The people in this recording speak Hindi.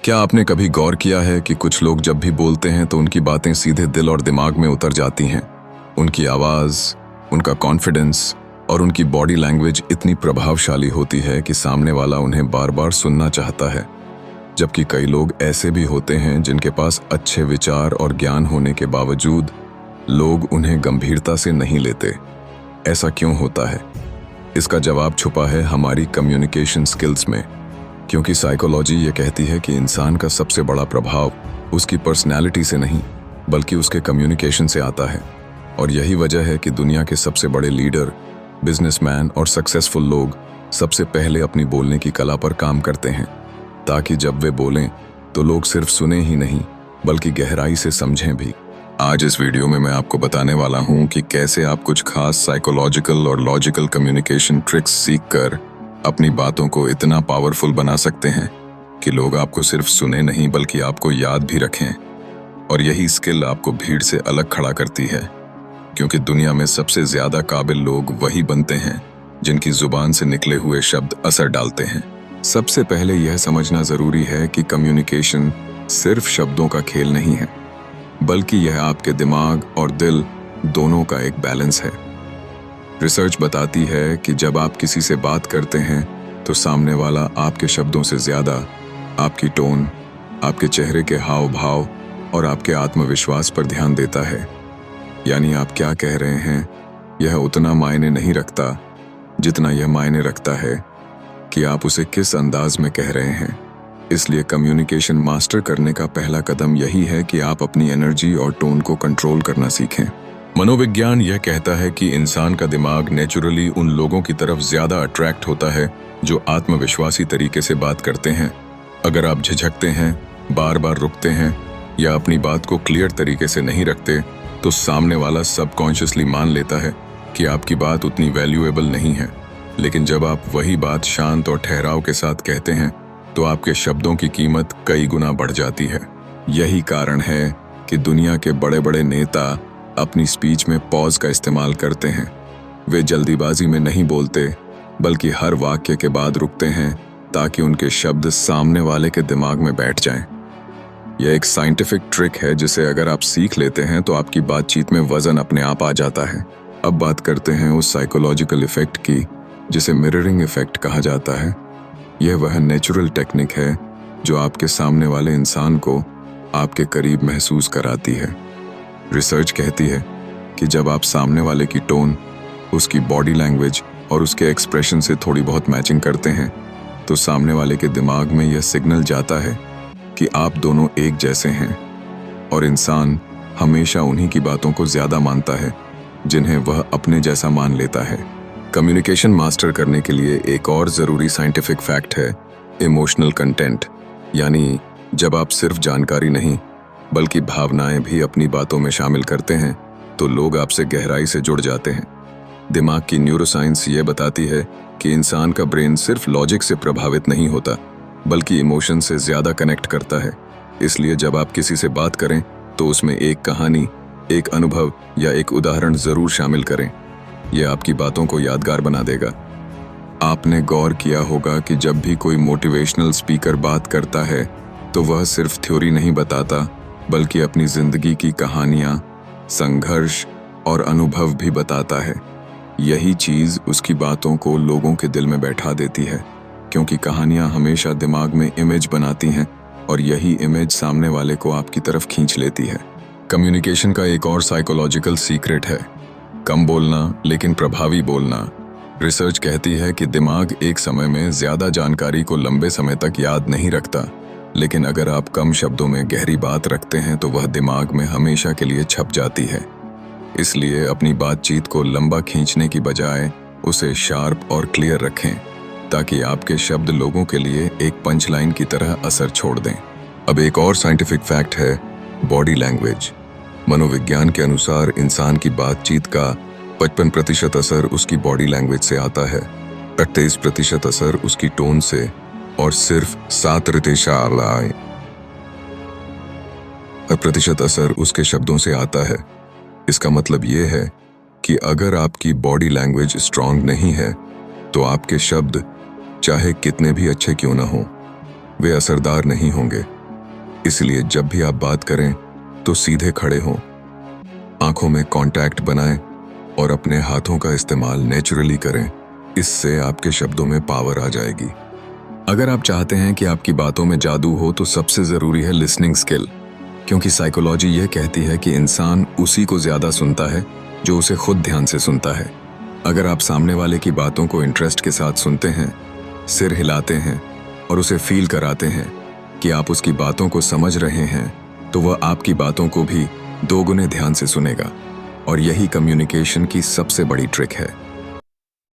क्या आपने कभी गौर किया है कि कुछ लोग जब भी बोलते हैं तो उनकी बातें सीधे दिल और दिमाग में उतर जाती हैं। उनकी आवाज़, उनका कॉन्फिडेंस और उनकी बॉडी लैंग्वेज इतनी प्रभावशाली होती है कि सामने वाला उन्हें बार बार सुनना चाहता है। जबकि कई लोग ऐसे भी होते हैं जिनके पास अच्छे विचार और ज्ञान होने के बावजूद लोग उन्हें गंभीरता से नहीं लेते। ऐसा क्यों होता है? इसका जवाब छुपा है हमारी कम्युनिकेशन स्किल्स में। क्योंकि साइकोलॉजी ये कहती है कि इंसान का सबसे बड़ा प्रभाव उसकी पर्सनैलिटी से नहीं बल्कि उसके कम्युनिकेशन से आता है। और यही वजह है कि दुनिया के सबसे बड़े लीडर, बिजनेसमैन और सक्सेसफुल लोग सबसे पहले अपनी बोलने की कला पर काम करते हैं, ताकि जब वे बोलें तो लोग सिर्फ सुने ही नहीं बल्कि गहराई से समझें भी। आज इस वीडियो में मैं आपको बताने वाला हूं कि कैसे आप कुछ खास साइकोलॉजिकल और लॉजिकल कम्युनिकेशन ट्रिक्स सीखकर अपनी बातों को इतना पावरफुल बना सकते हैं कि लोग आपको सिर्फ सुने नहीं बल्कि आपको याद भी रखें। और यही स्किल आपको भीड़ से अलग खड़ा करती है, क्योंकि दुनिया में सबसे ज्यादा काबिल लोग वही बनते हैं जिनकी जुबान से निकले हुए शब्द असर डालते हैं। सबसे पहले यह समझना जरूरी है कि कम्युनिकेशन सिर्फ शब्दों का खेल नहीं है, बल्कि यह आपके दिमाग और दिल दोनों का एक बैलेंस है। रिसर्च बताती है कि जब आप किसी से बात करते हैं तो सामने वाला आपके शब्दों से ज्यादा आपकी टोन, आपके चेहरे के हाव भाव और आपके आत्मविश्वास पर ध्यान देता है। यानी आप क्या कह रहे हैं यह उतना मायने नहीं रखता जितना यह मायने रखता है कि आप उसे किस अंदाज में कह रहे हैं। इसलिए कम्युनिकेशन मास्टर करने का पहला कदम यही है कि आप अपनी एनर्जी और टोन को कंट्रोल करना सीखें। मनोविज्ञान यह कहता है कि इंसान का दिमाग नेचुरली उन लोगों की तरफ ज्यादा अट्रैक्ट होता है जो आत्मविश्वासी तरीके से बात करते हैं। अगर आप झिझकते हैं, बार बार रुकते हैं या अपनी बात को क्लियर तरीके से नहीं रखते, तो सामने वाला सबकॉन्शियसली मान लेता है कि आपकी बात उतनी वैल्यूएबल नहीं है। लेकिन जब आप वही बात शांत और ठहराव के साथ कहते हैं तो आपके शब्दों की कीमत कई गुना बढ़ जाती है। यही कारण है कि दुनिया के बड़े बड़े नेता अपनी स्पीच में पॉज का इस्तेमाल करते हैं। वे जल्दीबाजी में नहीं बोलते बल्कि हर वाक्य के बाद रुकते हैं ताकि उनके शब्द सामने वाले के दिमाग में बैठ जाएं। यह एक साइंटिफिक ट्रिक है जिसे अगर आप सीख लेते हैं तो आपकी बातचीत में वजन अपने आप आ जाता है। अब बात करते हैं उस साइकोलॉजिकल इफेक्ट की जिसे मिररिंग इफेक्ट कहा जाता है। यह वह नेचुरल टेक्निक है जो आपके सामने वाले इंसान को आपके करीब महसूस कराती है। रिसर्च कहती है कि जब आप सामने वाले की टोन, उसकी बॉडी लैंग्वेज और उसके एक्सप्रेशन से थोड़ी बहुत मैचिंग करते हैं तो सामने वाले के दिमाग में यह सिग्नल जाता है कि आप दोनों एक जैसे हैं। और इंसान हमेशा उन्हीं की बातों को ज्यादा मानता है जिन्हें वह अपने जैसा मान लेता है। कम्युनिकेशन मास्टर करने के लिए एक और ज़रूरी साइंटिफिक फैक्ट है इमोशनल कंटेंट। यानी जब आप सिर्फ जानकारी नहीं बल्कि भावनाएं भी अपनी बातों में शामिल करते हैं तो लोग आपसे गहराई से जुड़ जाते हैं। दिमाग की न्यूरोसाइंस ये बताती है कि इंसान का ब्रेन सिर्फ लॉजिक से प्रभावित नहीं होता बल्कि इमोशन से ज़्यादा कनेक्ट करता है। इसलिए जब आप किसी से बात करें तो उसमें एक कहानी, एक अनुभव या एक उदाहरण ज़रूर शामिल करें। यह आपकी बातों को यादगार बना देगा। आपने गौर किया होगा कि जब भी कोई मोटिवेशनल स्पीकर बात करता है तो वह सिर्फ थ्योरी नहीं बताता बल्कि अपनी जिंदगी की कहानियां, संघर्ष और अनुभव भी बताता है। यही चीज़ उसकी बातों को लोगों के दिल में बैठा देती है, क्योंकि कहानियां हमेशा दिमाग में इमेज बनाती हैं और यही इमेज सामने वाले को आपकी तरफ खींच लेती है। कम्युनिकेशन का एक और साइकोलॉजिकल सीक्रेट है कम बोलना लेकिन प्रभावी बोलना। रिसर्च कहती है कि दिमाग एक समय में ज्यादा जानकारी को लंबे समय तक याद नहीं रखता, लेकिन अगर आप कम शब्दों में गहरी बात रखते हैं तो वह दिमाग में हमेशा के लिए छप जाती है। इसलिए अपनी बातचीत को लंबा खींचने की बजाय उसे शार्प और क्लियर रखें, ताकि आपके शब्द लोगों के लिए एक पंच लाइन की तरह असर छोड़ दें। अब एक और साइंटिफिक फैक्ट है बॉडी लैंग्वेज। मनोविज्ञान के अनुसार इंसान की बातचीत का 55% असर उसकी बॉडी लैंग्वेज से आता है, 38% असर उसकी टोन से और सिर्फ 7% असर उसके शब्दों से आता है। इसका मतलब ये है कि अगर आपकी बॉडी लैंग्वेज स्ट्रांग नहीं है तो आपके शब्द चाहे कितने भी अच्छे क्यों ना हो वे असरदार नहीं होंगे। इसलिए जब भी आप बात करें तो सीधे खड़े हों, आंखों में कांटेक्ट बनाएं और अपने हाथों का इस्तेमाल नेचुरली करें। इससे आपके शब्दों में पावर आ जाएगी। अगर आप चाहते हैं कि आपकी बातों में जादू हो तो सबसे ज़रूरी है लिसनिंग स्किल, क्योंकि साइकोलॉजी यह कहती है कि इंसान उसी को ज़्यादा सुनता है जो उसे खुद ध्यान से सुनता है। अगर आप सामने वाले की बातों को इंटरेस्ट के साथ सुनते हैं, सिर हिलाते हैं और उसे फील कराते हैं कि आप उसकी बातों को समझ रहे हैं, तो वह आपकी बातों को भी दोगुने ध्यान से सुनेगा। और यही कम्युनिकेशन की सबसे बड़ी ट्रिक है।